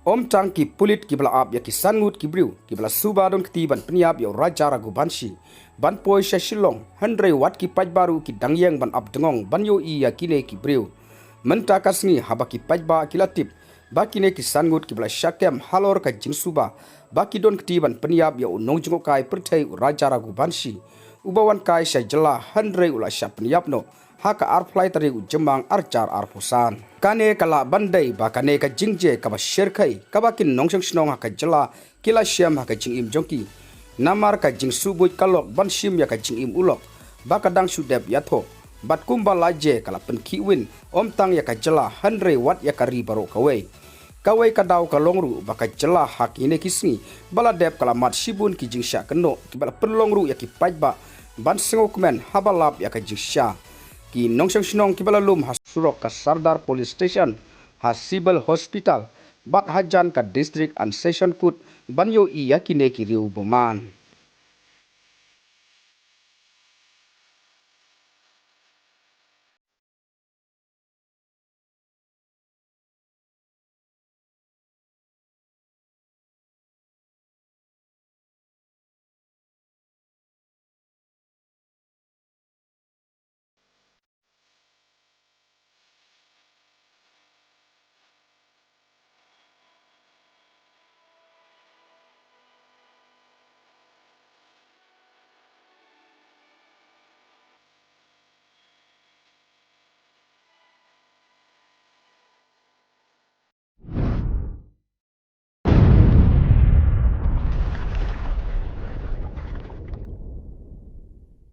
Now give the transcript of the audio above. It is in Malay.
Om tang ki pulit ki bala ab ya ki sangut ki briu ki bala suba don ketiban pyniap ya Raja Raghuvanshi ban poi sha shilong 100 wat ki baru ki dangyang ban ab dengong ban yo i ya kine ki briu menta kasngi haba ki paitbah ki latip ba kine ki sangut ki bala shakem halor ka jing suba ba ki don ketiban pyniap ya unong jingo kai perthai Raja Raghuvanshi ubawan kai sha jela 100 ula sha pyniap no haka arflai tari ujemang arcar arpusan kane kala bandai ba kane ka jingje ka ba sherkai ka ba kin nongsong snong haka jela kila syam haka jing im jongki namar ka jing subut kalok ban shim ya ka jing im ulok ba kadang sudep ya tho bat kumba laje kala pen kiwin om tang ya ka jela 100 wat ya ka ri baro kawai ka daw ka longru ba ka jela hak ine kisngi bala dep kala mat shibun ki jing sha keno ki bala pen longru ya ki paitbah ban sengokmen habalap ya ka jing sha ki nongsong snong ki bala lum has surok ka Sardar Police Station has civil hospital bat hajan ka district and session court banyo iya kine ki riu boman.